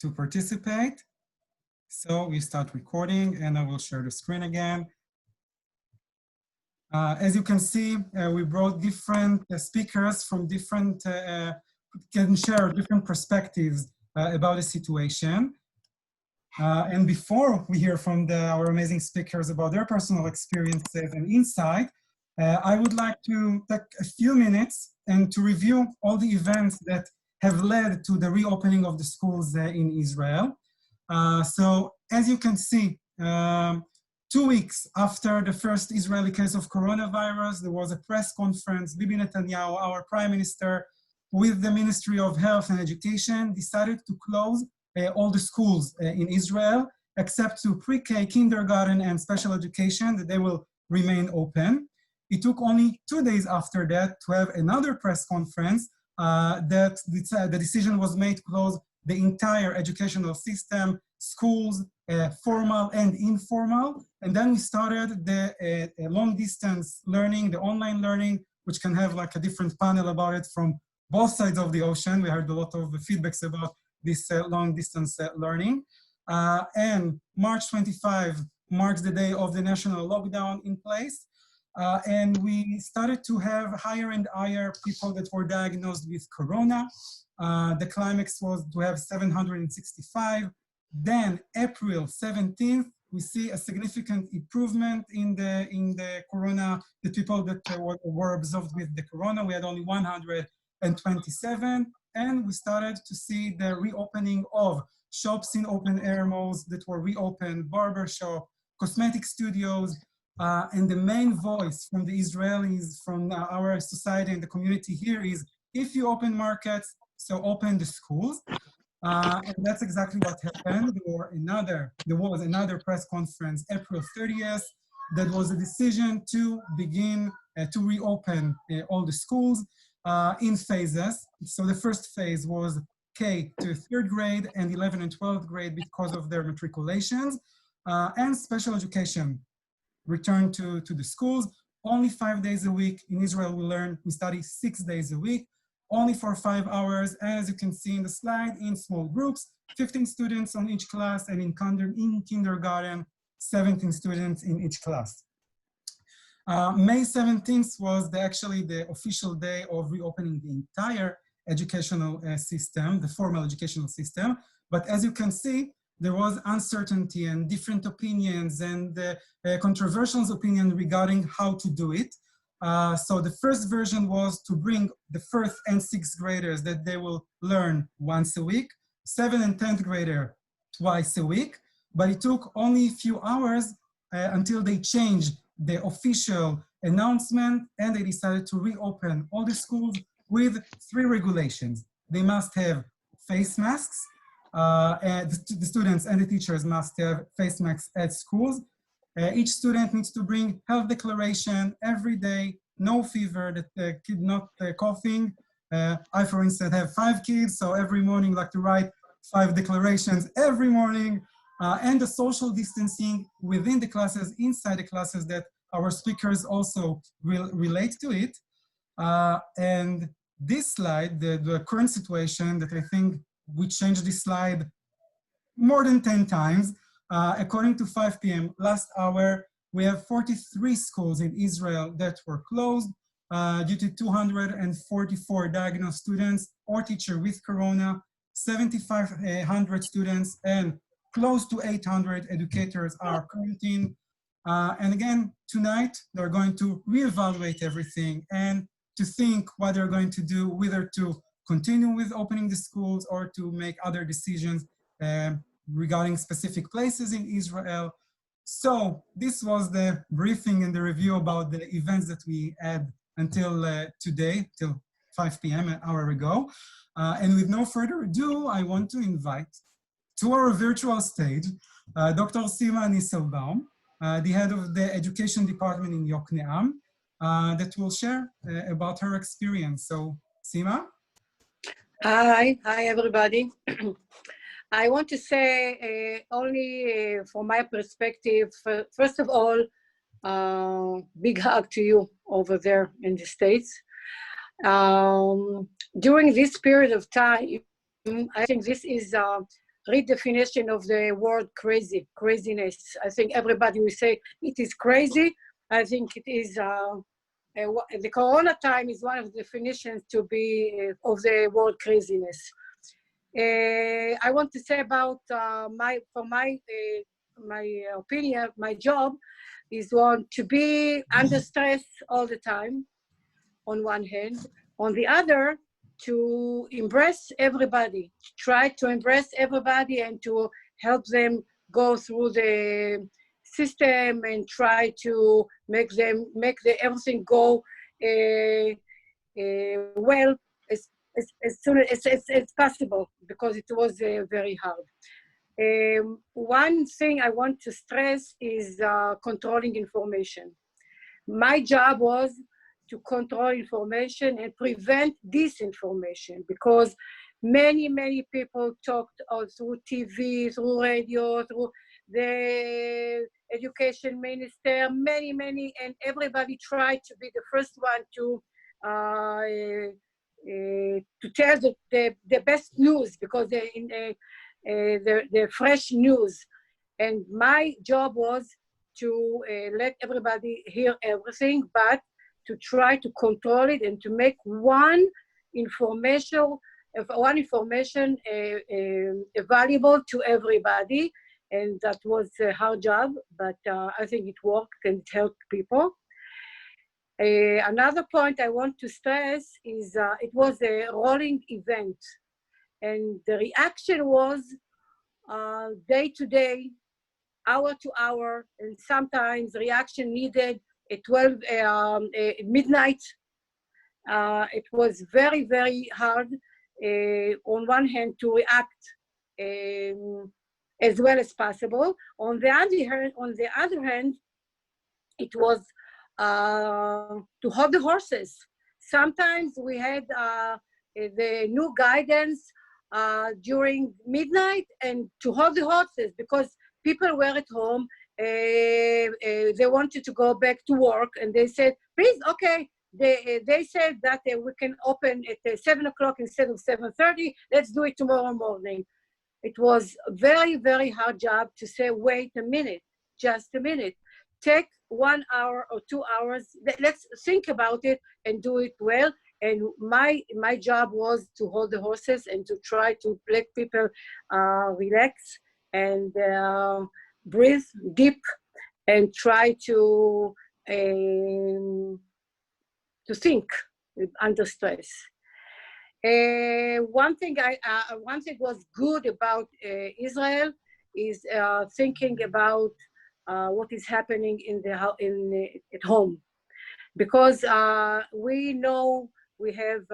to participate. So we start recording and I will share the screen again. As you can see, we brought different speakers from different, can share different perspectives about the situation. And before we hear from our amazing speakers about their personal experiences and insight, I would like to take a few minutes and to review all the events that have led to the reopening of the schools in Israel. So as you can see, 2 weeks after the first Israeli case of coronavirus, there was a press conference. Bibi Netanyahu, our prime minister, with the Ministry of Health and Education, decided to close all the schools in Israel, except to pre-K, kindergarten, and special education, that they will remain open. It took only 2 days after that to have another press conference that the decision was made to close the entire educational system, schools, formal and informal. And then we started the long distance learning, the online learning, which can have like a different panel about it from both sides of the ocean. We heard a lot of feedbacks about this long distance learning. And March 25 marks the day of the national lockdown in place. And we started to have higher and higher people that were diagnosed with corona. The climax was to have 765. Then April 17th, we see a significant improvement in the corona, the people that were observed with the corona. We had only 127, and we started to see the reopening of shops in open air malls that were reopened, barber shop, cosmetic studios, and the main voice from the Israelis, from our society and the community here is, if you open markets, so open the schools. And that's exactly what happened. There was another press conference, April 30th, that was a decision to begin to reopen all the schools in phases. So the first phase was K to 3rd grade and 11th and 12th grade because of their matriculations, and special education returned to the schools. Only 5 days a week. In Israel, we study 6 days a week, only for 5 hours. As you can see in the slide, in small groups, 15 students on each class, and in kindergarten, 17 students in each class. May 17th was actually the official day of reopening the entire educational system, the formal educational system. But as you can see, there was uncertainty and different opinions and controversial opinion regarding how to do it. So the first version was to bring the 1st and 6th graders that they will learn once a week, 7th and 10th grader twice a week, but it took only a few hours until they changed the official announcement and they decided to reopen all the schools with 3 regulations. They must have face masks, and the students and the teachers must have face masks at schools. Each student needs to bring health declaration every day, no fever, that the kid not coughing. I, for instance, have 5 kids, so every morning I like to write 5 declarations every morning, and the social distancing within the classes, inside the classes, that our speakers also will relate to it. And this slide, the current situation that I think we changed this slide more than 10 times. According to 5 p.m. last hour, we have 43 schools in Israel that were closed due to 244 diagnosed students or teachers with corona, 7,500 students, and close to 800 educators are quarantined. And again, tonight, they're going to reevaluate everything and to think what they're going to do, whether to continue with opening the schools or to make other decisions regarding specific places in Israel. So this was the briefing and the review about the events that we had until today, till 5 p.m. an hour ago. And with no further ado, I want to invite to our virtual stage, Dr. Sima Nisselbaum, the head of the education department in Yokneam, that will share about her experience. So Sima? Hi everybody. I want to say only from my perspective, first of all, big hug to you over there in the States. During this period of time, I think this is redefinition of the word craziness. I think everybody will say it is crazy. I think it is, the Corona time is one of the definitions to be of the word craziness. I want to say about my opinion, my job is to be under stress all the time, on one hand. On the other, to embrace everybody, try to embrace everybody and to help them go through the system and try to make everything go well as soon as possible, because it was very hard. One thing I want to stress is controlling information. My job was to control information and prevent disinformation, because many people talked through TV, through radio, through the education minister, many, and everybody tried to be the first one to tell the best news, because they're fresh news. And my job was to let everybody hear everything, but to try to control it and to make one information valuable to everybody. And that was a hard job, but I think it worked and it helped people. Another point I want to stress is it was a rolling event, and the reaction was day to day, hour to hour, and sometimes reaction needed at 12 midnight. It was very hard on one hand to react as well as possible. On the other hand, it was to hold the horses. Sometimes we had the new guidance during midnight, and to hold the horses, because people were at home, they wanted to go back to work, and they said, please, okay, they said that we can open at 7 o'clock instead of 7:30, let's do it tomorrow morning. It was a very hard job to say, wait a minute, just a minute. Take 1 hour or 2 hours, let's think about it and do it well. And my job was to hold the horses and to try to let people relax and breathe deep and try to think under stress. One thing was good about Israel is thinking about what is happening at home, because we know we have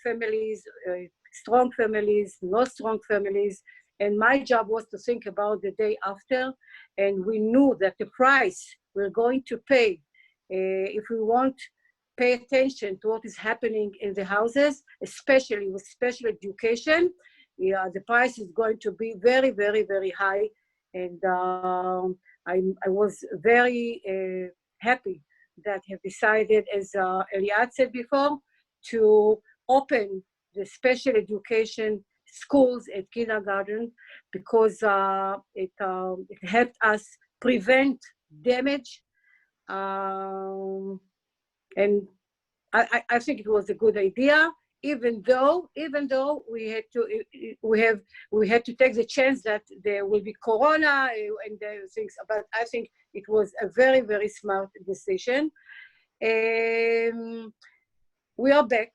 families, strong families, not strong families, and my job was to think about the day after, and we knew that the price we're going to pay if we won't pay attention to what is happening in the houses, especially with special education, the price is going to be very high. And I was very happy that have decided, as Eliad said before, to open the special education schools at kindergarten, because it helped us prevent damage. And I think it was a good idea, even though we had to take the chance that there will be Corona and things. But I think it was a very smart decision. We are back.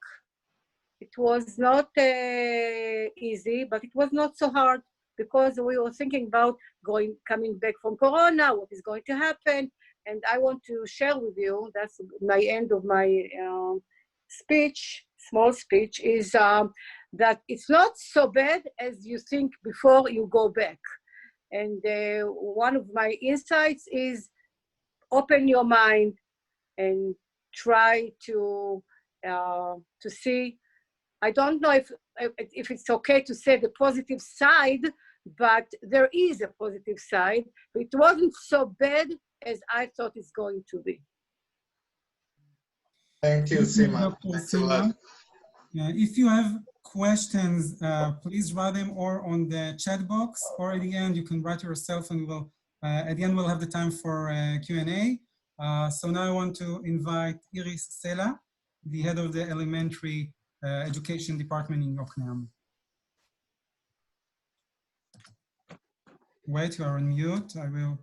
It was not easy, but it was not so hard, because we were thinking about coming back from Corona, what is going to happen. And I want to share with you, that's my end of my speech, small speech, is that it's not so bad as you think before you go back. And one of my insights is open your mind and try to see. I don't know if it's okay to say the positive side, but there is a positive side. It wasn't so bad as I thought it's going to be. Thank you, Sima. Dr. Sima. If you have questions, please write them or on the chat box, or at the end you can write yourself, and we'll at the end we'll have the time for Q&A. So now I want to invite Iris Sela, the head of the elementary education department in Yokneam. Wait, you are on mute. I will.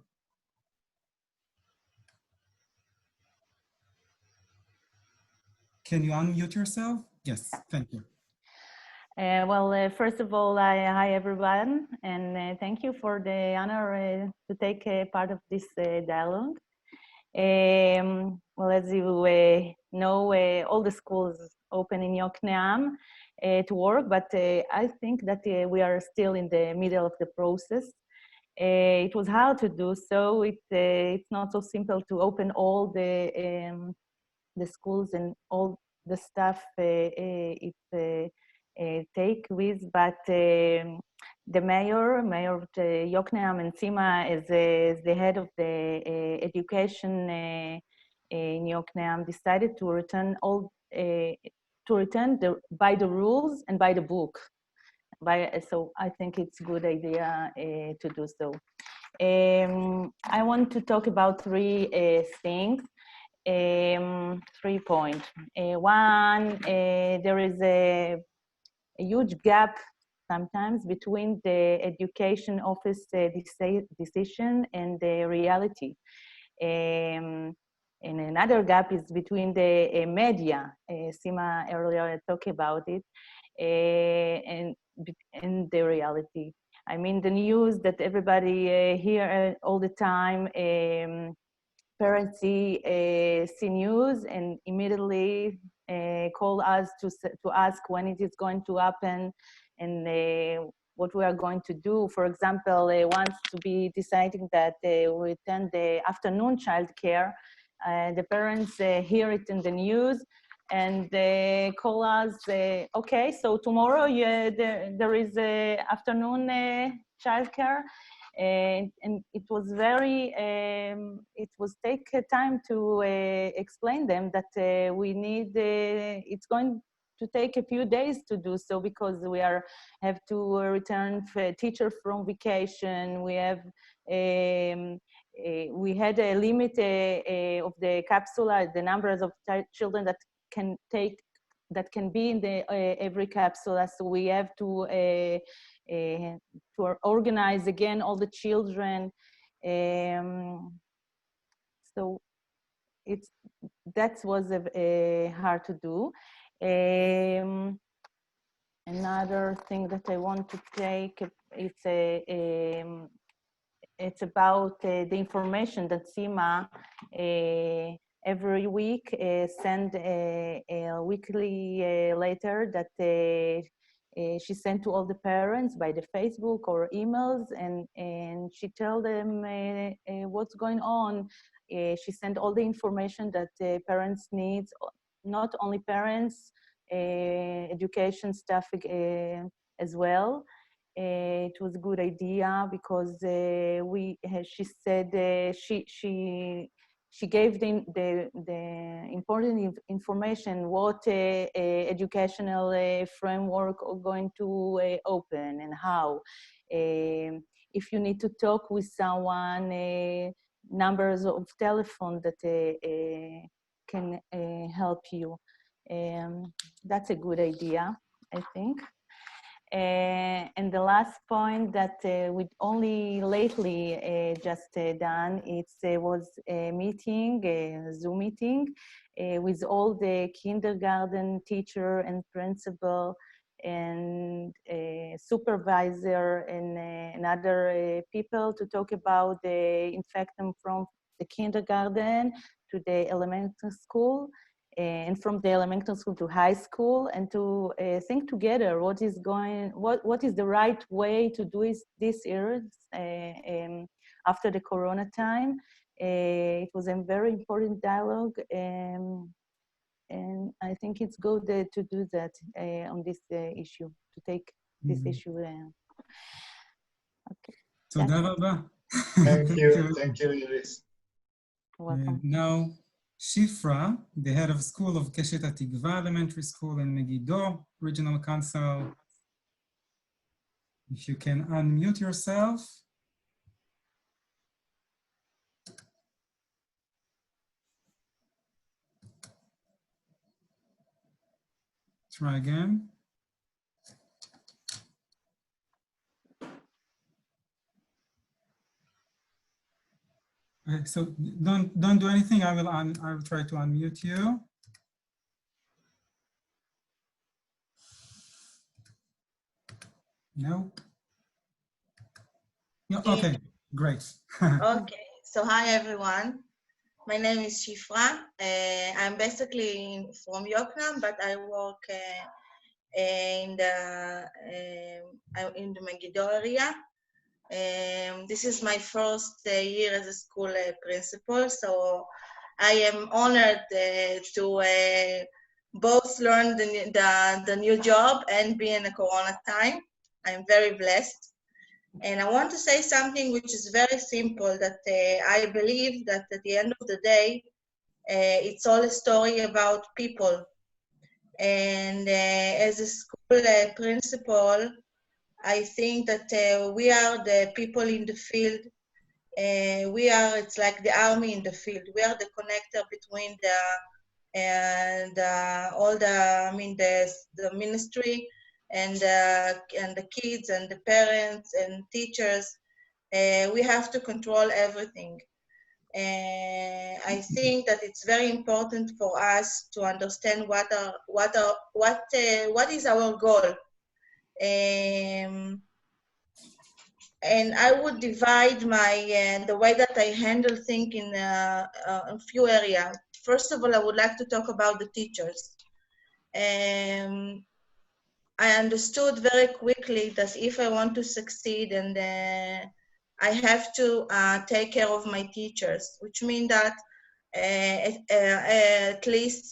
Can you unmute yourself? Yes, thank you. First of all, hi everyone, and thank you for the honor to take part of this dialogue. As you know, all the schools open in Yokneam to work, but I think that we are still in the middle of the process. It was hard to do so. It's not so simple to open all the schools and all the stuff it take with, but the mayor of Yokneam and Sima is the head of the education in Yokneam decided to return by the rules and by the book. So I think it's a good idea to do so. I want to talk about three things. 3 points. One, there is a huge gap sometimes between the education office decision and the reality. And another gap is between the media. Sima earlier talked about it, and the reality. I mean, the news that everybody hear all the time, parents see news and immediately call us to ask when it is going to happen and what we are going to do. For example, once to be deciding that we attend the afternoon childcare, the parents hear it in the news and they call us, okay, so tomorrow there is afternoon childcare. And it was very, it was take time to explain them that we need, it's going to take a few days to do so because we have to return teacher from vacation. We have, we had a limit of the capsule, the numbers of children that can be in the every capsule. So we have to organize again all the children. So that was hard to do. Another thing that I want to take, it's about the information that Sima every week send a weekly letter that she sent to all the parents by the Facebook or emails, and she tell them what's going on. She sent all the information that parents need, not only parents, education staff as well. It was a good idea because she said she gave the important information what educational framework are going to open and how. If you need to talk with someone, numbers of telephone that can help you. That's a good idea, I think. And the last point that we only lately just done, it was a meeting, a Zoom meeting with all the kindergarten teacher and principal and supervisor and other people to talk about the infection from the kindergarten to the elementary school, and from the elementary school to high school, and to think together what is the right way to do this year after the Corona time. It was a very important dialogue, and I think it's good to do that on this issue, to take this issue. Okay. Toda raba. Thank you, Iris. Welcome. Now, Shifra, the head of school of Keshet Atikva Elementary School in Megiddo Regional Council. If you can unmute yourself. Try again. Okay, so don't do anything. I will try to unmute you. Nope. Yeah, okay, great. Okay, so hi everyone. My name is Shifra. I'm basically from Yokneam, but I work in the Megiddo area. This is my first year as a school principal, so I am honored to both learn the new job and be in a Corona time. I'm very blessed. And I want to say something which is very simple, that I believe that at the end of the day, it's all a story about people. And as a school principal, I think that we are the people in the field. It's like the army in the field. We are the connector between the ministry and the kids and the parents and teachers. We have to control everything. I think that it's very important for us to understand what is our goal. And I would divide the way that I handle things in a few areas. First of all, I would like to talk about the teachers. I understood very quickly that if I want to succeed, and I have to take care of my teachers, which means that at least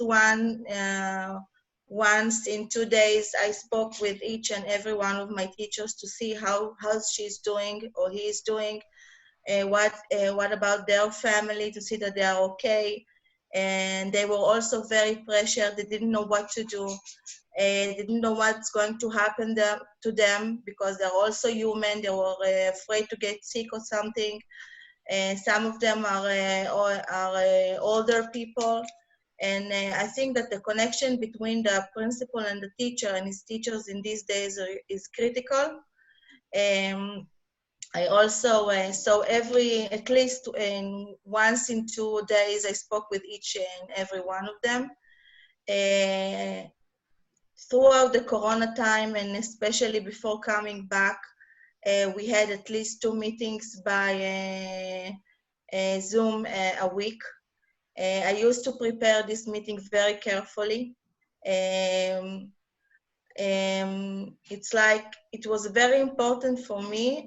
once in 2 days, I spoke with each and every one of my teachers to see how she's doing or he is doing, what about their family, to see that they are okay. And they were also very pressured. They didn't know what to do. They didn't know what's going to happen to them, because they're also human. They were afraid to get sick or something. Some of them are older people. And I think that the connection between the principal and the teacher and his teachers in these days is critical. I also, so at least once in 2 days, I spoke with each and every one of them. Throughout the Corona time, and especially before coming back, we had at least 2 meetings by Zoom a week. I used to prepare this meeting very carefully. It's like it was very important for me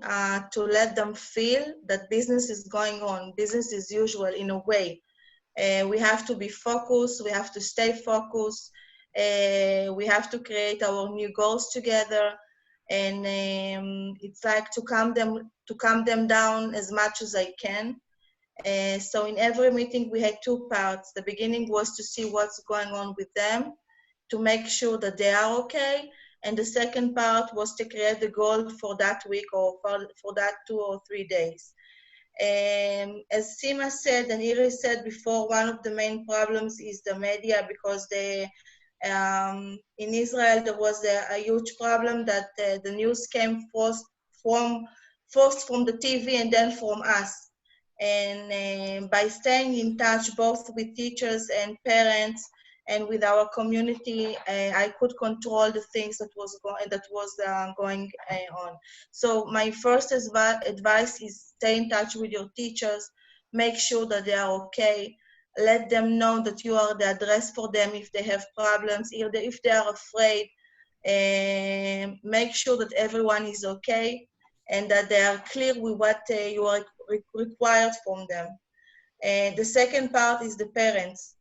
to let them feel that business is going on, business as usual in a way. We have to be focused, we have to stay focused, we have to create our new goals together, and it's like to calm them down as much as I can. So in every meeting we had 2 parts. The beginning was to see what's going on with them, to make sure that they are okay, and the second part was to create the goal for that week or for that 2 or 3 days. As Sima said and Iris said before, one of the main problems is the media, because in Israel there was a huge problem that the news came first from the TV and then from us. And by staying in touch both with teachers and parents and with our community, I could control the things that was going on. So my first advice is stay in touch with your teachers, make sure that they are okay, let them know that you are the address for them if they have problems, if they are afraid, make sure that everyone is okay and that they are clear with what you are required from them. The second part is the parents.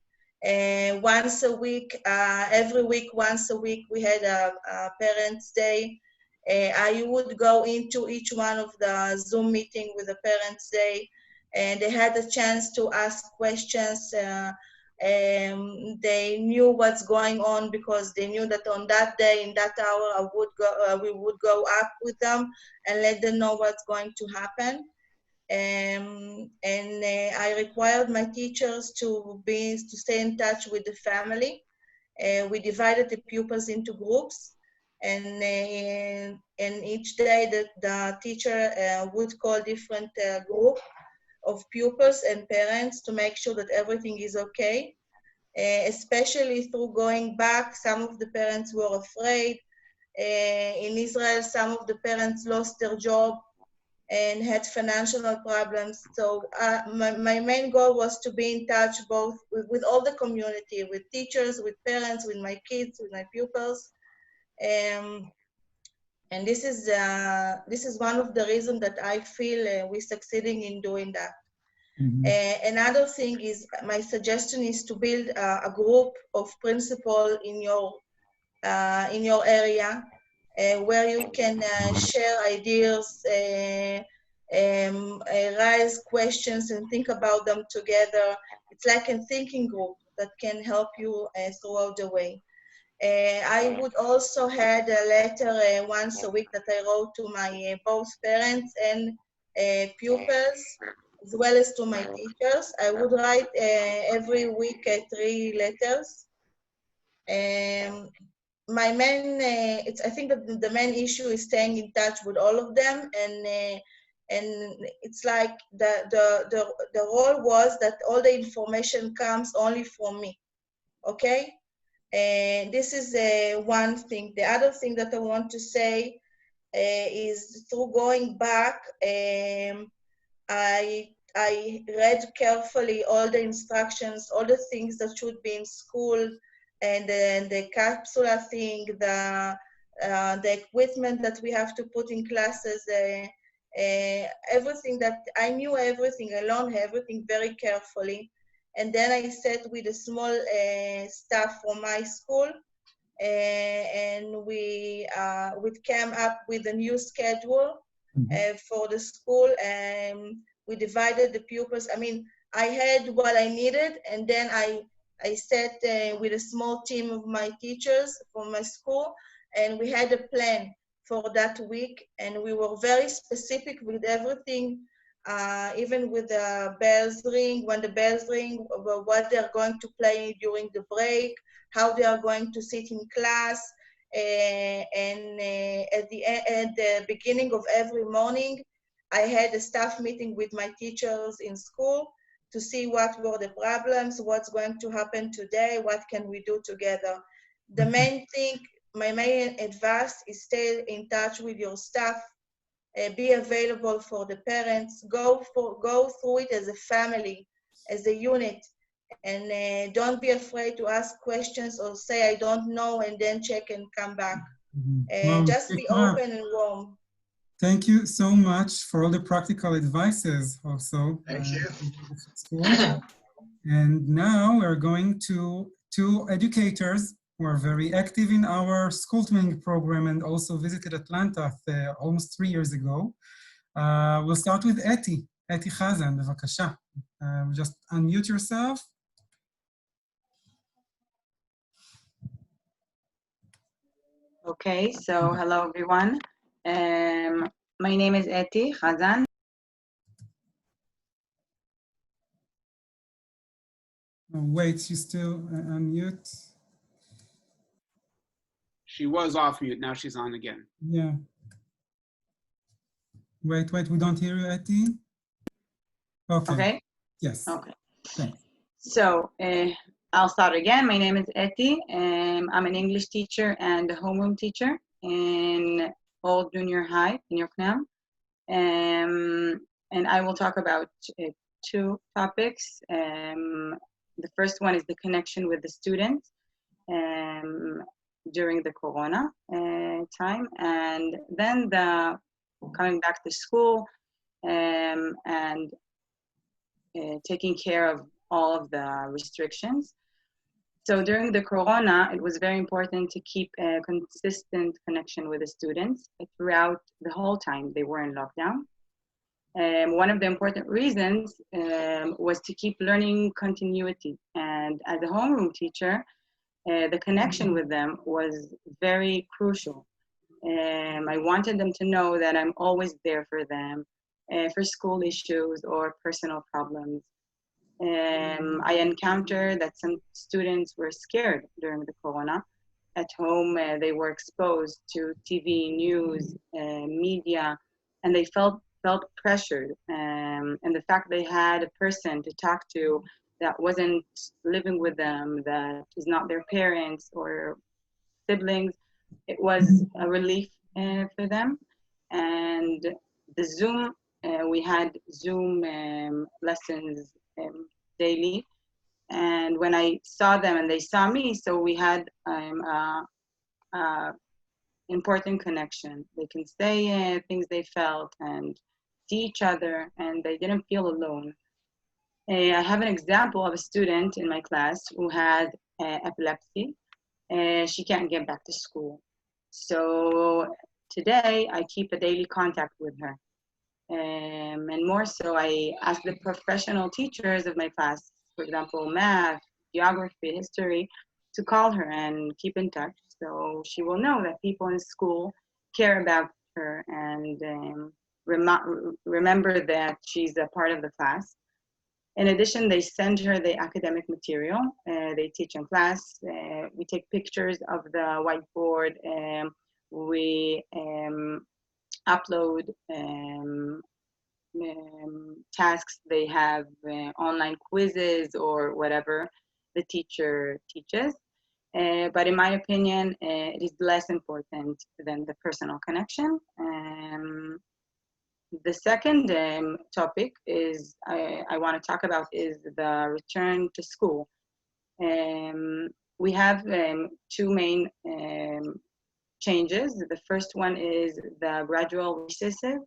Once a week, every week, once a week, we had a Parents' Day. I would go into each one of the Zoom meeting with the Parents' Day, and they had a chance to ask questions They knew what's going on because they knew that on that day, in that hour, we would go up with them and let them know what's going to happen. I required my teachers to stay in touch with the family. We divided the pupils into groups, and each day the teacher would call different group of pupils and parents to make sure that everything is okay. Especially through going back, some of the parents were afraid. In Israel, some of the parents lost their job and had financial problems. So my main goal was to be in touch both with all the community, with teachers, with parents, with my kids, with my pupils. And this is one of the reasons that I feel we're succeeding in doing that. Another thing is, my suggestion is to build a group of principals in your area where you can share ideas, raise questions and think about them together. It's like a thinking group that can help you throughout the way. I would also had a letter once a week that I wrote to my both parents and pupils, as well as to my teachers. I would write every week 3 letters. My main, I think that the main issue is staying in touch with all of them, and it's like the role was that all the information comes only from me, okay? And this is one thing. The other thing that I want to say is through going back, I read carefully all the instructions, all the things that should be in school, and then the capsula thing, the equipment that we have to put in classes, everything that I knew, everything, I learned everything very carefully. And then I sat with a small staff from my school, and we came up with a new schedule for the school, and we divided the pupils. I mean, I had what I needed, and then I sat with a small team of my teachers from my school, and we had a plan for that week, and we were very specific with everything, even with the bells ring, when the bells ring, what they're going to play during the break, how they are going to sit in class, and at the beginning of every morning, I had a staff meeting with my teachers in school to see what were the problems, what's going to happen today, what can we do together. The main thing, my main advice is stay in touch with your staff, be available for the parents, go through it as a family, as a unit, and don't be afraid to ask questions or say, I don't know, and then check and come back. Well, just be open and warm. Thank you so much for all the practical advices also. Thank you. And now we're going to two educators who are very active in our school twinning program and also visited Atlanta almost 3 years ago. We'll start with Eti Chazan, בבקשה. Just unmute yourself. Okay, so hello everyone. My name is Eti Chazan. Wait, you still unmute? She was off mute, now she's on again. Yeah. Wait, we don't hear you, Eti. Okay. Okay. Yes. Okay. Thanks. So I'll start again. My name is Eti. I'm an English teacher and a homeroom teacher in Old Junior High in Yokneam. And I will talk about two topics. The first one is the connection with the students during the Corona time, and then the coming back to school and taking care of all of the restrictions. So during the Corona, it was very important to keep a consistent connection with the students throughout the whole time they were in lockdown. One of the important reasons was to keep learning continuity. And as a homeroom teacher, the connection with them was very crucial. I wanted them to know that I'm always there for them for school issues or personal problems. I encountered that some students were scared during the corona. At home, they were exposed to TV, news, media, and they felt pressured. And the fact they had a person to talk to that wasn't living with them, that is not their parents or siblings, it was a relief for them. And the Zoom, we had Zoom lessons daily. And when I saw them and they saw me, so we had important connection. They can say things they felt and see each other, and they didn't feel alone. I have an example of a student in my class who had epilepsy. She can't get back to school. So today I keep a daily contact with her. And more so, I ask the professional teachers of my class, for example, math, geography, history, to call her and keep in touch. So she will know that people in school care about her and remember that she's a part of the class. In addition, they send her the academic material. They teach in class. We take pictures of the whiteboard. We upload tasks. They have online quizzes or whatever the teacher teaches. But in my opinion, it is less important than the personal connection. The second topic is I want to talk about is the return to school. We have two main changes. The first one is the gradual recesses.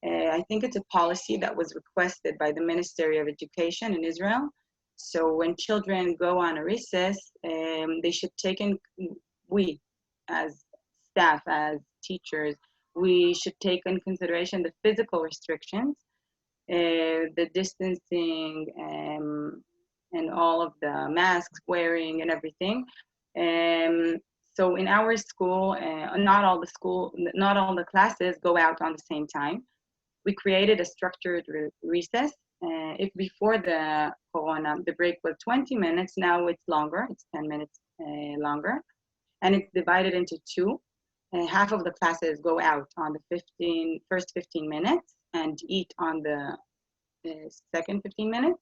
I think it's a policy that was requested by the Ministry of Education in Israel. So when children go on a recess, they should take in, we as staff, as teachers, we should take in consideration the physical restrictions, the distancing, and all of the masks wearing and everything. So in our school, not all the classes go out on the same time. We created a structured recess. If before the corona, the break was 20 minutes, now it's longer, it's 10 minutes longer. And it's divided into two. Half of the classes go out on the first 15 minutes and eat on the second 15 minutes.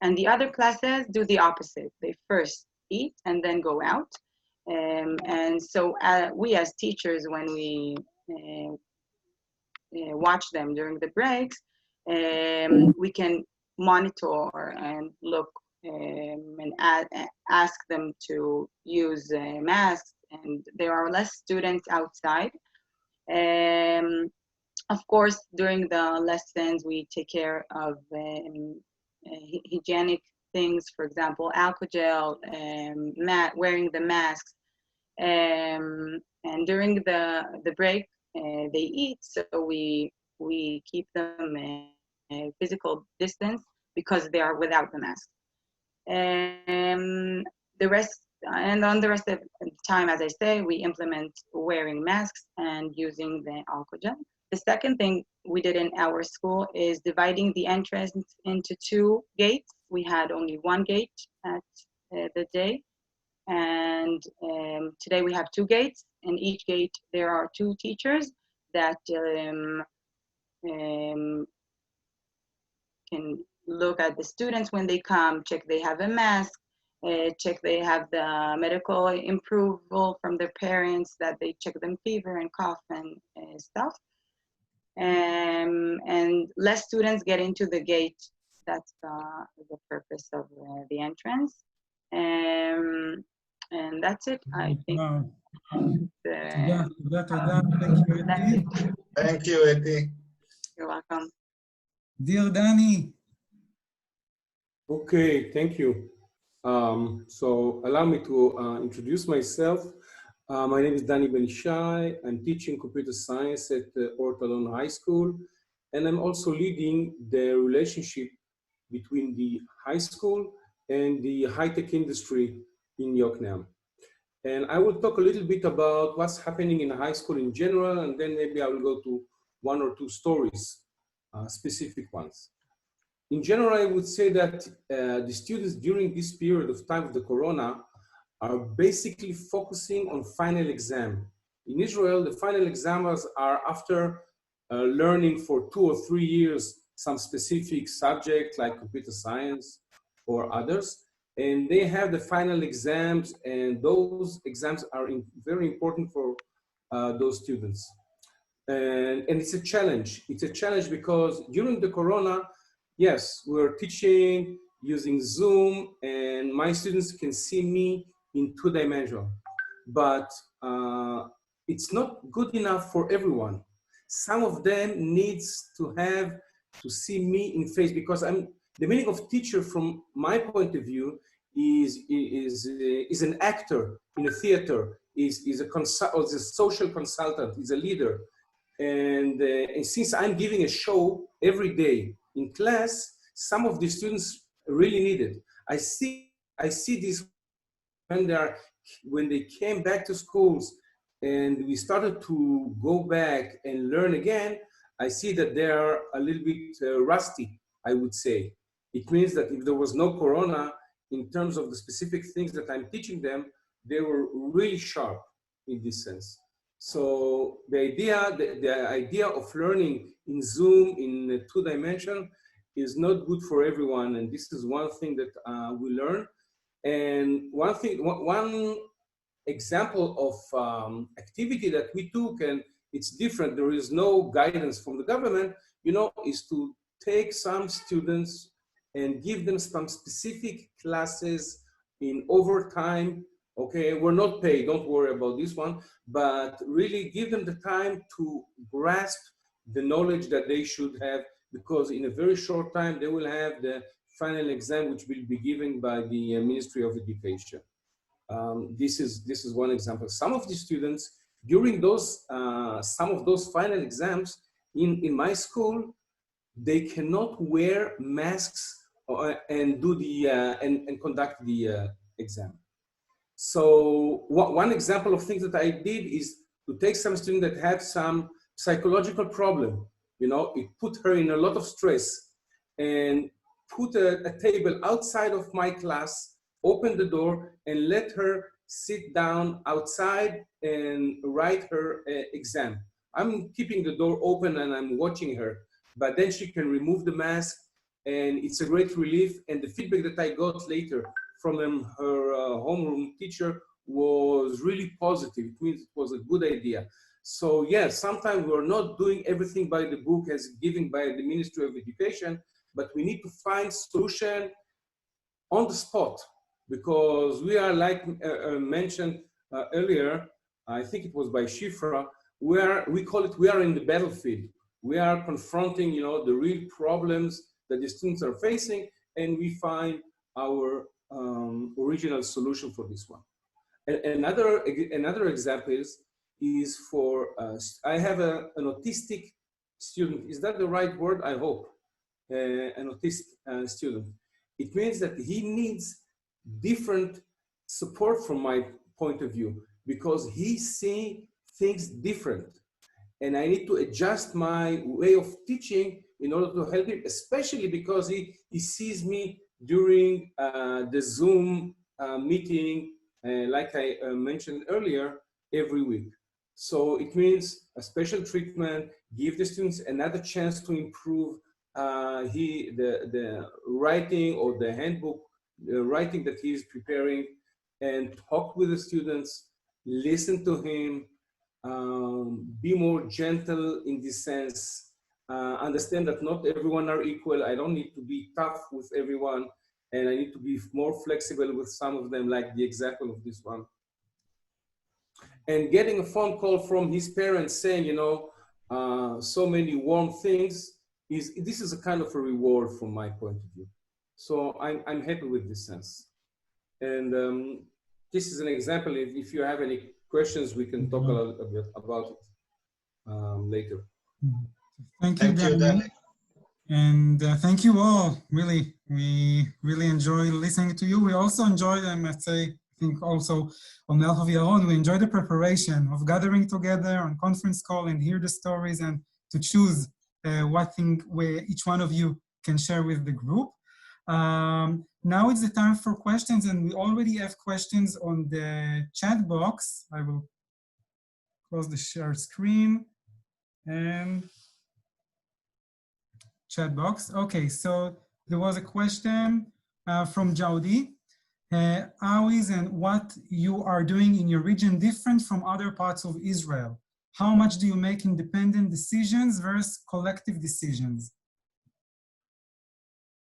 And the other classes do the opposite. They first eat and then go out. And so we as teachers, when we watch them during the breaks, we can monitor and look and ask them to use masks, and there are less students outside. Of course, during the lessons, we take care of hygienic things, for example, alcohol gel, wearing the masks. And during the break, they eat, so we keep them physical distance because they are without the mask. On the rest of the time, as I say, we implement wearing masks and using the alcohol gel. The second thing we did in our school is dividing the entrance into two gates. We had only one gate at the day, and today we have two gates. In each gate, there are two teachers that can look at the students when they come, check they have a mask, check they have the medical approval from their parents, that they check them fever and cough and stuff. And less students get into the gate. That's the purpose of the entrance. And that's it, I think. Wow. That's it. Thank you, Eti. You're welcome. Dear Danny. Okay, thank you. So allow me to introduce myself. My name is Danny Ben Ishai. I'm teaching computer science at Ortalon High School. and I'm also leading the relationship between the high school and the high-tech industry in Yokneam. And I will talk a little bit about what's happening in high school in general, and then maybe I will go to one or two stories, specific ones. In general, I would say that the students during this period of time of the corona are basically focusing on final exam. In Israel, the final exams are after learning for 2 or 3 years some specific subject like computer science or others, and they have the final exams, and those exams are very important for those students. And it's a challenge. It's a challenge because during the corona, yes, we're teaching using Zoom, and my students can see me in 2-dimensional, but it's not good enough for everyone. Some of them needs to have to see me in face, because the meaning of teacher from my point of view is an actor in a theater, is a social consultant, is a leader. And since I'm giving a show every day in class, some of the students really need it. I see this when they came back to schools and we started to go back and learn again. I see that they are a little bit rusty, I would say. It means that if there was no corona, in terms of the specific things that I'm teaching them, they were really sharp in this sense. So the idea of learning in Zoom in 2-dimension is not good for everyone, and this is one thing that we learn. And one example of activity that we took, and it's different, there is no guidance from the government, is to take some students and give them some specific classes in overtime. Okay, we're not paid, don't worry about this one, but really give them the time to grasp the knowledge that they should have, because in a very short time they will have the final exam, which will be given by the Ministry of Education. This is one example. Some of the students during some of those final exams in my school, they cannot wear masks and do and conduct the exam. So one example of things that I did is to take some student that had some psychological problem. It put her in a lot of stress, and put a table outside of my class, open the door, and let her sit down outside and write her exam. I'm keeping the door open and I'm watching her, but then she can remove the mask, and it's a great relief. And the feedback that I got later from her homeroom teacher was really positive. It means it was a good idea. So yes, sometimes we're not doing everything by the book as given by the Ministry of Education, but we need to find solution on the spot, because we are, like mentioned earlier, I think it was by Shifra, we call it, we are in the battlefield. We are confronting, the real problems that the students are facing, and we find our original solution for this one. Another example is for, I have an autistic student. Is that the right word? I hope. An autistic student. It means that he needs different support from my point of view, because he sees things different. And I need to adjust my way of teaching in order to help him, especially because he sees me during the Zoom meeting, like I mentioned earlier, every week. So it means a special treatment, give the students another chance to improve the writing or the handbook, the writing that he is preparing, and talk with the students, listen to him, be more gentle in this sense, understand that not everyone are equal. I don't need to be tough with everyone, and I need to be more flexible with some of them, like the example of this one. And getting a phone call from his parents saying, so many warm things, this is a kind of a reward from my point of view. So I'm happy with this sense. And this is an example. If you have any questions, we can talk a little bit about it later. Thank you, Danny. And thank you all. Really, we really enjoy listening to you. We also enjoyed, I must say, I think also on Melchov Yaron, we enjoy the preparation of gathering together on conference call and hear the stories and to choose what thing where each one of you can share with the group. Now it's the time for questions, and we already have questions on the chat box. I will close the share screen and chat box. Okay, so there was a question from Jody. How is and what you are doing in your region different from other parts of Israel? How much do you make independent decisions versus collective decisions?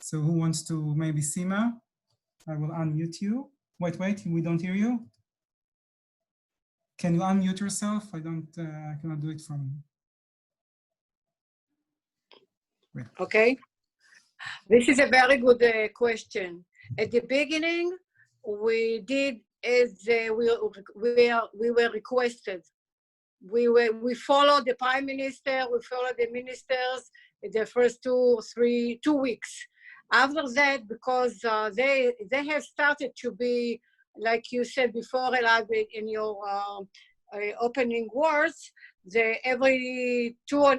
So who wants to, maybe Sima? I will unmute you. Wait, we don't hear you. Can you unmute yourself? I cannot do it from. Wait. Okay. This is a very good question. At the beginning, we did as we were requested. We followed the prime minister, we followed the ministers in the first 2 weeks. After that, because they have started to be, like you said before, Elad, in your opening words, every 2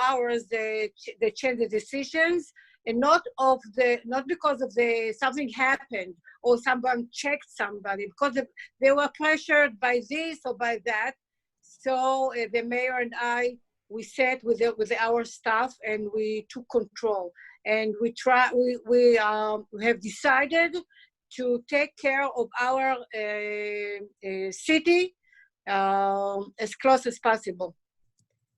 hours they change the decisions, and not because of something happened or someone checked somebody, because they were pressured by this or by that. So the mayor and I, we sat with our staff and we took control, and we have decided to take care of our city as close as possible,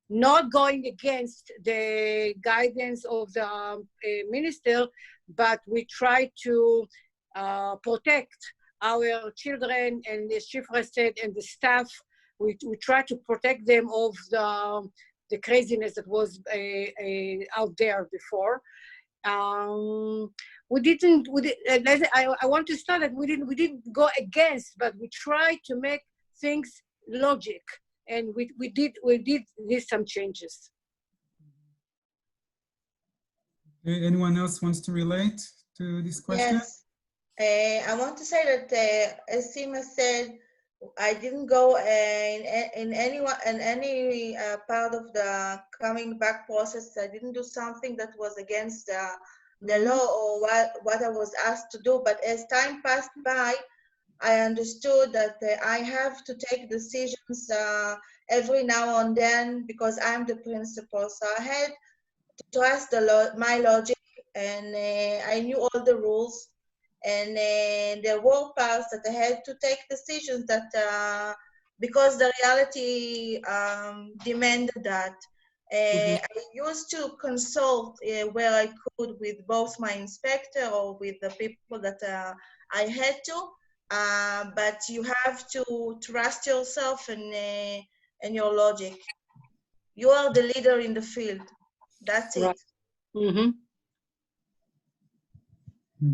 not going against the guidance of the minister, but we try to protect our children, and the Shifra said, and the staff. We try to protect them of the craziness that was out there before. I want to start that we didn't go against, but we tried to make things logic, and we did some changes. Anyone else wants to relate to this question? Yes, I want to say that as Sima said, I didn't go in any part of the coming back process. I didn't do something that was against the law or what I was asked to do. But as time passed by, I understood that I have to take decisions every now and then because I'm the principal. So I had to trust my logic, and I knew all the rules. And there were parts that I had to take decisions that, because the reality demanded that. I used to consult where I could with both my inspector or with the people that I had to, but you have to trust yourself and your logic. You are the leader in the field. That's it.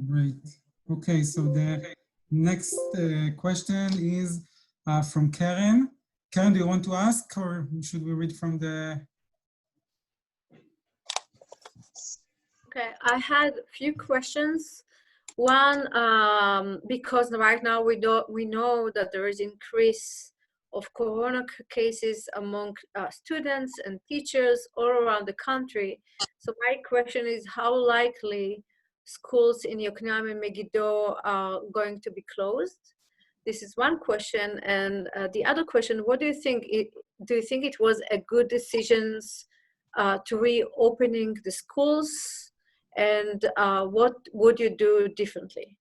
Great. Okay, so the next question is from Karen. Karen, do you want to ask, or should we read from the? Okay, I had a few questions. One, because right now we know that there is increase of corona cases among students and teachers all around the country. So my question is, how likely schools in Yokneam and Megiddo are going to be closed? This is one question. And the other question, what do you think? Do you think it was a good decision to reopening the schools? And what would you do differently?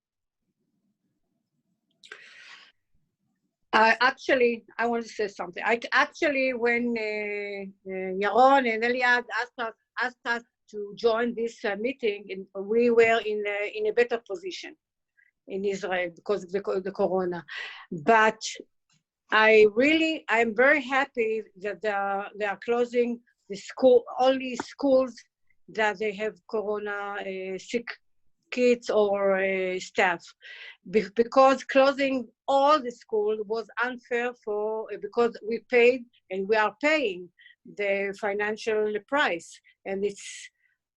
Actually, I want to say something. When Yaron and Eliad asked us to join this meeting, we were in a better position in Israel because of the corona. But I'm very happy that they are closing the only schools that they have corona sick kids or staff, because closing all the school was unfair because we paid and we are paying the financial price. And it's,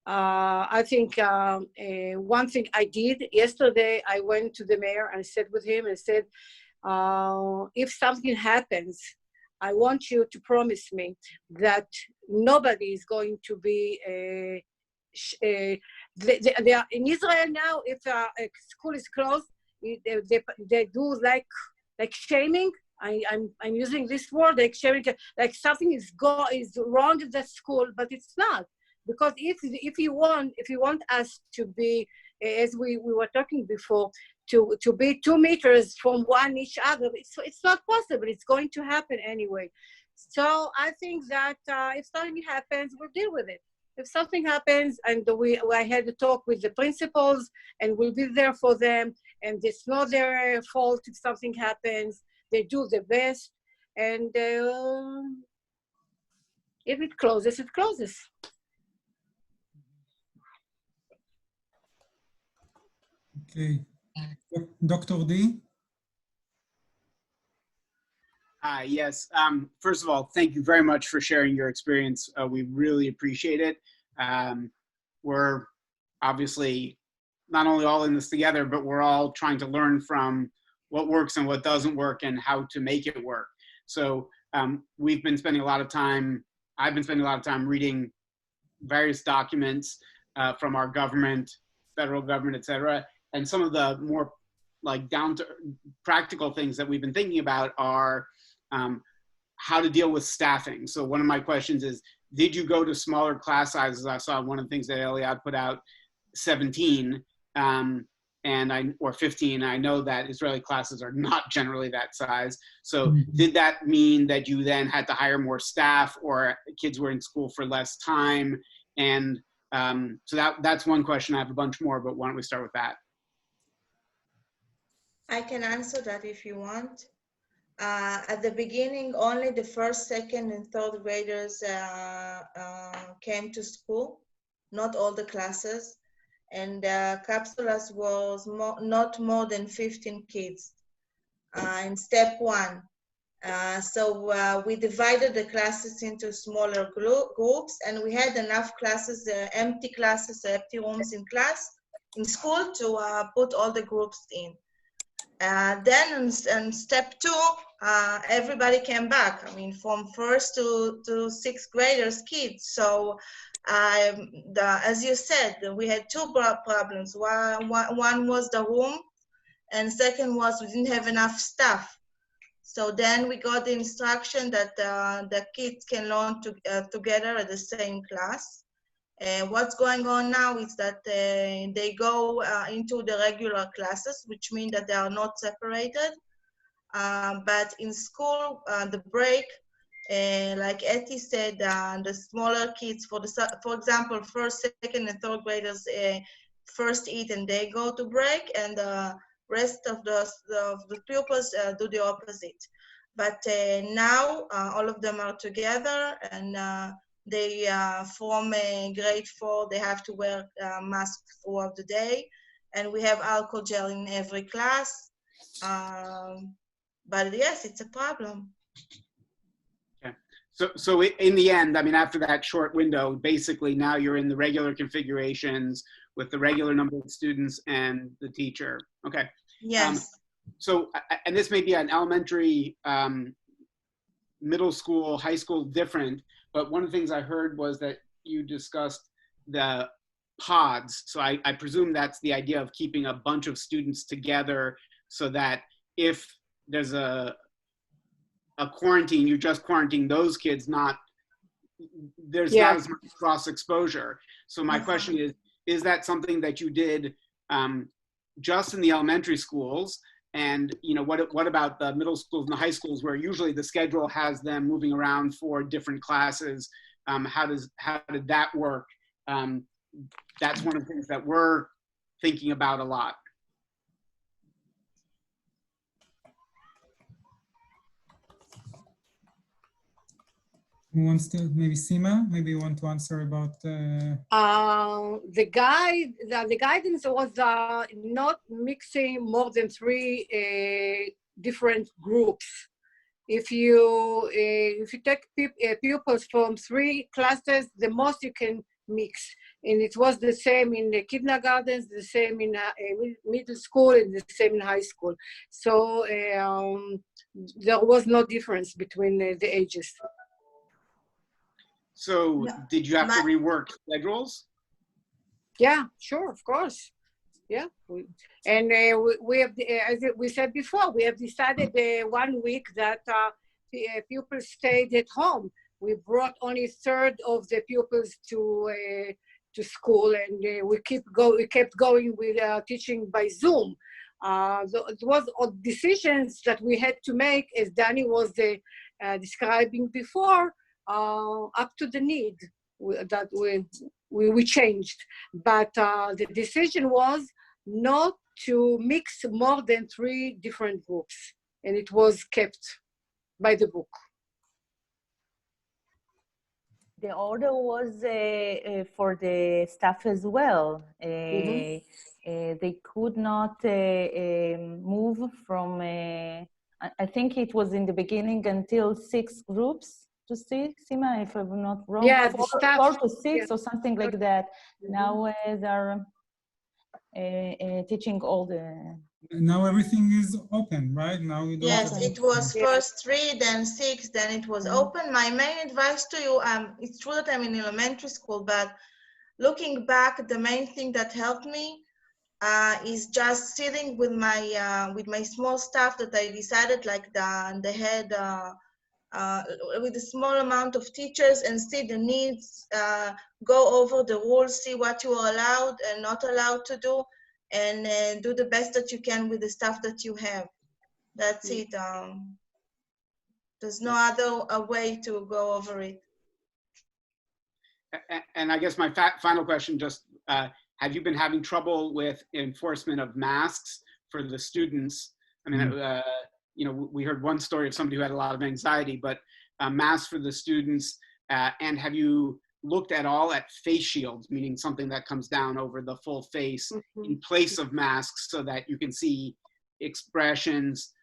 I think one thing I did yesterday, I went to the mayor and said with him and said, if something happens, I want you to promise me that nobody is going to be, they are in Israel now, if a school is closed, they do like shaming. I'm using this word, like shaming, like something is wrong in the school, but it's not. Because if you want us to be, as we were talking before, to be 2 meters from one each other, it's not possible. It's going to happen anyway. So I think that if something happens, we'll deal with it. If something happens, and I had a talk with the principals, and we'll be there for them, and it's not their fault if something happens. They do the best, and if it closes, it closes. Okay. Dr. D? Yes. First of all, thank you very much for sharing your experience. We really appreciate it. We're obviously not only all in this together, but we're all trying to learn from what works and what doesn't work and how to make it work. So we've been spending a lot of time, I've been spending a lot of time reading various documents from our government, federal government, et cetera. And some of the more like down to practical things that we've been thinking about are how to deal with staffing. So one of my questions is, did you go to smaller class sizes? I saw one of the things that Eliad put out, 17 or 15. I know that Israeli classes are not generally that size. So did that mean that you then had to hire more staff, or kids were in school for less time? And so that's one question. I have a bunch more, but why don't we start with that? I can answer that if you want. At the beginning, only the first, second, and third graders came to school, not all the classes. And capsulas was not more than 15 kids in step 1. So we divided the classes into smaller groups, and we had enough classes, empty rooms in school to put all the groups in. Then in step 2, everybody came back. I mean, from first to 6th graders kids. So as you said, we had 2 problems. One was the room, and second was we didn't have enough staff. So then we got the instruction that the kids can learn together at the same class. What's going on now is that they go into the regular classes, which means that they are not separated. But in school, the break, like Eti said, the smaller kids, for example, first, second, and third graders first eat and they go to break, and the rest of the pupils do the opposite. But now all of them are together, and they from grade 4, they have to wear masks throughout the day, and we have alcohol gel in every class. But yes, it's a problem. Okay. So in the end, I mean, after that short window, basically now you're in the regular configurations with the regular number of students and the teacher. Okay. Yes. So, and this may be an elementary, middle school, high school different, but one of the things I heard was that you discussed the pods. So I presume that's the idea of keeping a bunch of students together so that if there's a quarantine, you just quarantine those kids, there's not as much cross exposure. So my question is that something that you did just in the elementary schools? And what about the middle schools and the high schools, where usually the schedule has them moving around for different classes? How did that work? That's one of the things that we're thinking about a lot. Who wants to, maybe Sima, maybe you want to answer about the guidance was not mixing more than 3 different groups. if you take pupils from 3 classes, the most you can mix. And it was the same in the kindergartens, the same in middle school, and the same in high school. So there was no difference between the ages. So No, did you have to my- rework schedules? Yeah, sure, of course. Yeah, and we have, as we said before, we have decided 1 week that pupils stayed at home. We brought only a third of the pupils to school, and we kept going with teaching by Zoom. It was decisions that we had to make, as Danny was describing before, up to the need that we changed. But the decision was not to mix more than 3 different groups, and it was kept by the book. The order was for the staff as well. They could not move from, I think it was in the beginning until 6 groups to see, Sima, if I'm not wrong. Yeah, the staff. 4 to 6 Yeah. or something like that. Now they're teaching all the... Now everything is open, right? Now you don't Yes, have it was first 3, then 6, then it was open. My main advice to you, it's true that I'm in elementary school, but looking back, the main thing that helped me is just sitting with my small staff that I decided, like the head, with a small amount of teachers, and see the needs, go over the rules, see what you are allowed and not allowed to do, and do the best that you can with the stuff that you have. That's it. There's no other way to go over it. And I guess my final question, just have you been having trouble with enforcement of masks for the students? I mean, you know, we heard one story of somebody who had a lot of anxiety, but masks for the students. And have you looked at all at face shields, meaning something that comes down over the full face in place of masks so that you can see expressions?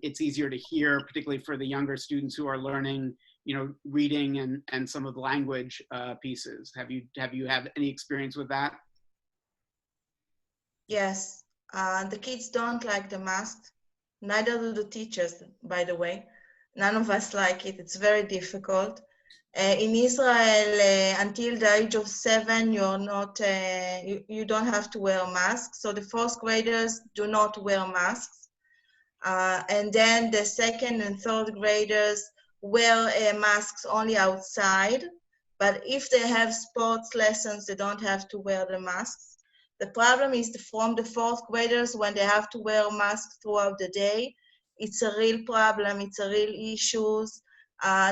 It's easier to hear, particularly for the younger students who are learning, you know, reading and some of the language pieces. Have you had any experience with that? Yes, the kids don't like the mask. Neither do the teachers, by the way. None of us like it. It's very difficult. In Israel, until the age of 7, you're not, you don't have to wear a mask. So the 4th graders do not wear masks. And then the 2nd and 3rd graders wear masks only outside. But if they have sports lessons, they don't have to wear the masks. The problem is from the 4th graders, when they have to wear masks throughout the day. It's a real problem. It's a real issue.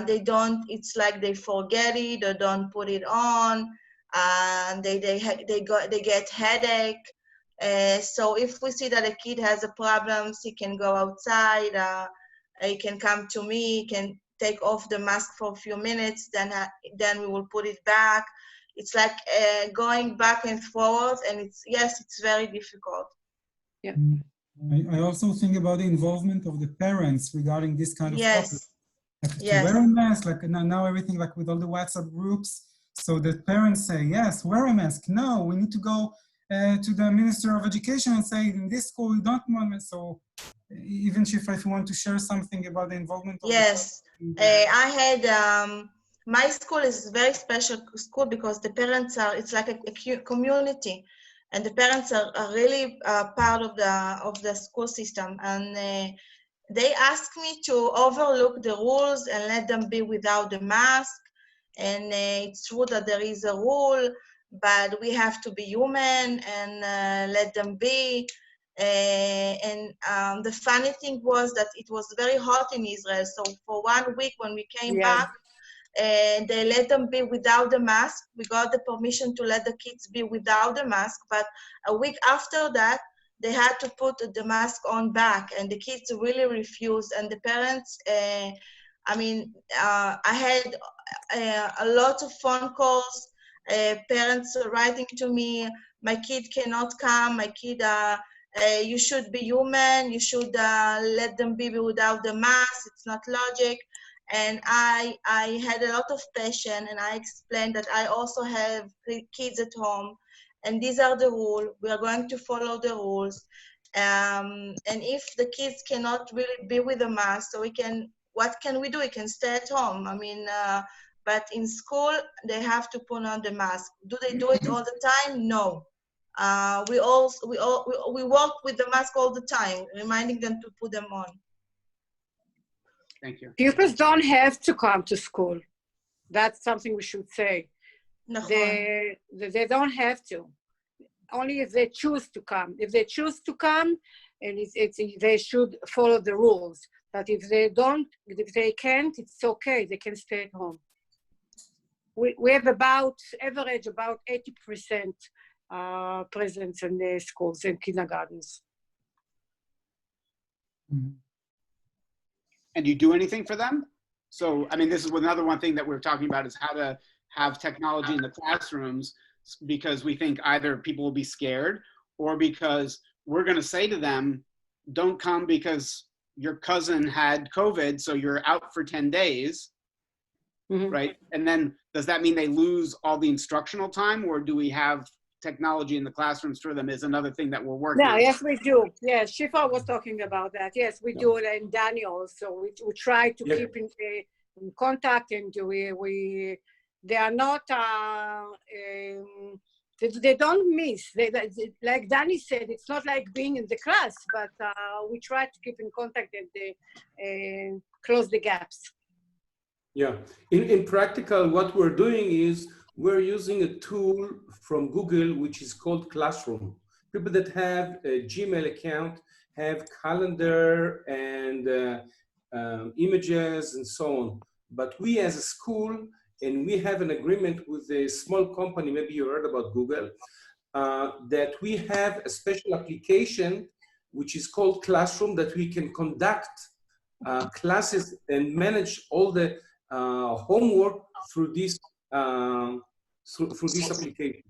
They don't, it's like they forget it or don't put it on. They get headache. So if we see that a kid has a problem, he can go outside. He can come to me. He can take off the mask for a few minutes. Then we will put it back. It's like going back and forth, and it's very difficult. Yeah. I also think about the involvement of the parents regarding this kind of topic. Like to Yes. wear a mask, like now everything, like with all the WhatsApp groups, so the parents say, yes, wear a mask. No, we need to go to the Minister of Education and say, in this school, we don't want it. So even if you want to share something about the involvement of yes, I had, my school is a very special school because the parents are, it's like a community, and the parents are really part of the school system. And they asked me to overlook the rules and let them be without the mask. And it's true that there is a rule, but we have to be human and let them be. The funny thing was that it was very hot in Israel. So for 1 week when we came back, they let them be without the mask. We got the permission to let the kids be without the mask, but a week after that, they had to put the mask on back, and the kids really refused. And the parents, I had a lot of phone calls, parents writing to me, my kid cannot come, my kid You should be human. You should let them be without the mask. It's not logic. And I had a lot of passion, and I explained that I also have kids at home, and these are the rules. We are going to follow the rules. And if the kids cannot really be with the mask, so what can we do? We can stay at home. I mean, but in school, they have to put on the mask. Do they do it all the time? No. We work with the mask all the time, reminding them to put them on. Thank you. Pupils don't have to come to school. That's something we should say. They don't have to. Only if they choose to come. If they choose to come, and they should follow the rules. But if they don't, if they can't, it's okay. They can stay at home. We have average about 80% presence in the schools and kindergartens. Mm-hmm. And do you do anything for them? So, I mean, this is another one thing that we're talking about is how to have technology in the classrooms, because we think either people will be scared or because we're going to say to them, don't come because your cousin had COVID, so you're out for 10 days, right? And then does that mean they lose all the instructional time, or do we have technology in the classrooms for them is another thing that we're working on? Yes, we do. Yes, Shifa was talking about that. Yes, we do it, and Daniel. So we try to keep in contact, and they are not, they don't miss. Like Danny said, it's not like being in the class, but we try to keep in contact and close the gaps. Yeah, in practical, what we're doing is we're using a tool from Google, which is called Classroom. People that have a Gmail account have calendar and images and so on. But we as a school, and we have an agreement with a small company, maybe you heard about Google, that we have a special application, which is called Classroom, that we can conduct classes and manage all the homework through this application.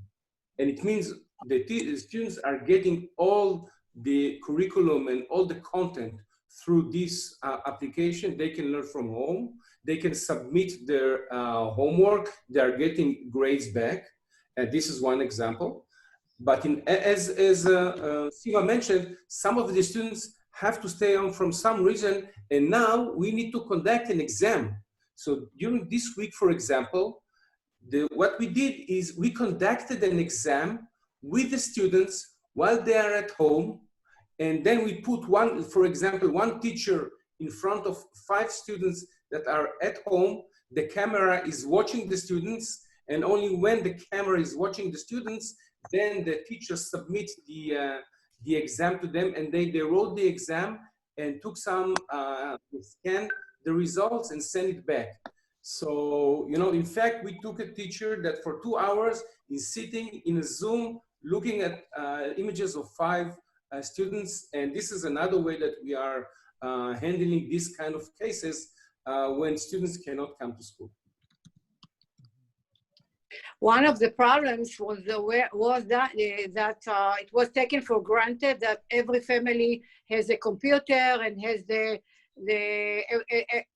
And it means the students are getting all the curriculum and all the content through this application. They can learn from home. They can submit their homework. They are getting grades back. And this is one example. But as Siva mentioned, some of the students have to stay on from some reason. And now we need to conduct an exam. So during this week, for example, what we did is we conducted an exam with the students while they are at home. And then we put for example, one teacher in front of 5 students that are at home. The camera is watching the students, and only when the camera is watching the students, then the teacher submits the exam to them, and they wrote the exam and took some, scan the results and send it back. So, in fact, we took a teacher that for 2 hours is sitting in a Zoom looking at images of 5 students. And this is another way that we are handling these kind of cases when students cannot come to school. One of the problems was that it was taken for granted that every family has a computer and has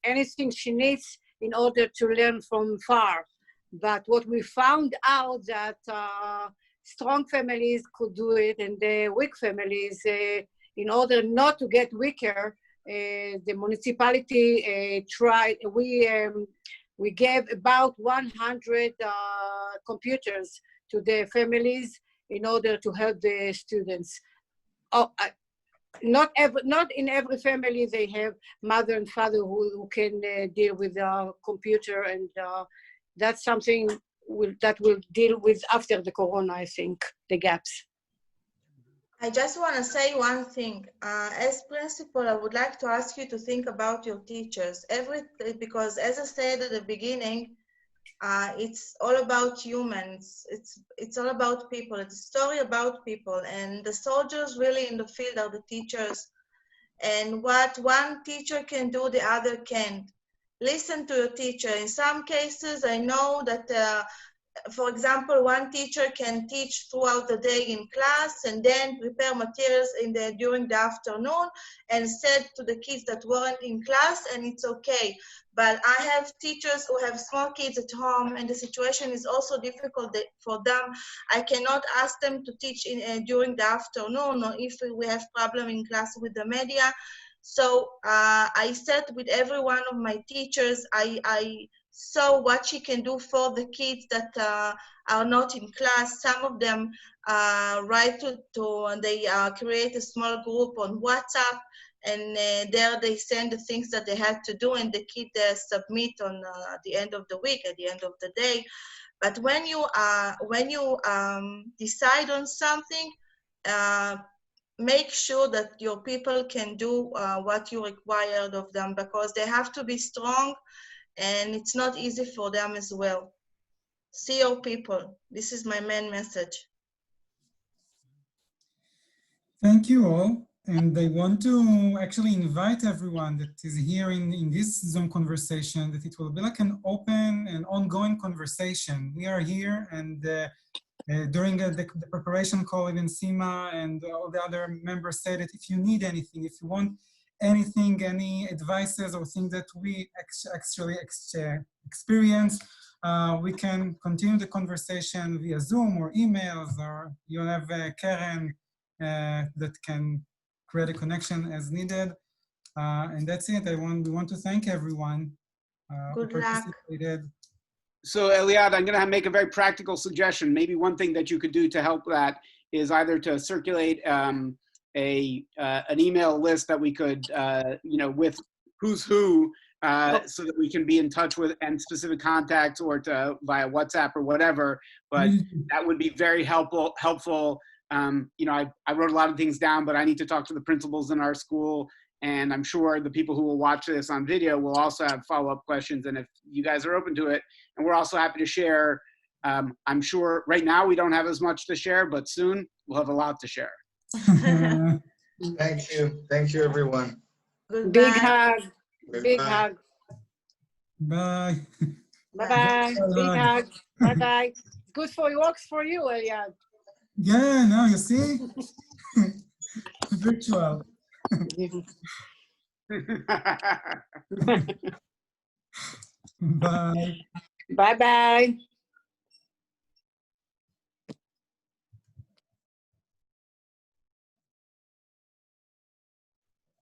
anything she needs in order to learn from far. But what we found out that strong families could do it, and the weak families, in order not to get weaker, the municipality tried. We gave about 100 computers to the families in order to help the students. Not in every family they have mother and father who can deal with the computer, and that's something that we'll deal with after the corona, I think, the gaps. I just want to say one thing. As principal, I would like to ask you to think about your teachers. Because as I said at the beginning, it's all about humans. It's all about people. It's a story about people. And the soldiers really in the field are the teachers. And what one teacher can do, the other can't. Listen to your teacher. In some cases, I know that for example, one teacher can teach throughout the day in class and then prepare materials during the afternoon and send to the kids that weren't in class, and it's okay. But I have teachers who have small kids at home, and the situation is also difficult for them. I cannot ask them to teach during the afternoon, or if we have problem in class with the media. So I sat with every one of my teachers. I saw what she can do for the kids that are not in class. Some of them write and they create a small group on WhatsApp, and there they send the things that they had to do, and the kid submit on the end of the week, at the end of the day. But when you decide on something, make sure that your people can do what you required of them, because they have to be strong, and it's not easy for them as well. See your people. This is my main message. Thank you all. And I want to actually invite everyone that is here in this Zoom conversation, that it will be like an open and ongoing conversation. We are here, and during the preparation call, even Sima and all the other members said that if you need anything, if you want anything, any advices or things that we actually experience, we can continue the conversation via Zoom or emails, or you have Karen that can create a connection as needed. And that's it. We want to thank everyone who Good luck. participated. So Eliad, I'm going to make a very practical suggestion. Maybe one thing that you could do to help that is either to circulate an email list that we could, with who's who, so that we can be in touch with and specific contacts, or via WhatsApp or whatever. But that would be very helpful. I wrote a lot of things down, but I need to talk to the principals in our school. And I'm sure the people who will watch this on video will also have follow-up questions. And if you guys are open to it, and we're also happy to share, I'm sure right now we don't have as much to share, but soon we'll have a lot to share. Thank you. Thank you, everyone. Goodbye. Big hug. Big Goodbye. hug. Bye. Bye-bye. Big hug. Bye-bye. Good for works for you, Eliad. Yeah, no, you see? Virtual. Bye. Bye-bye.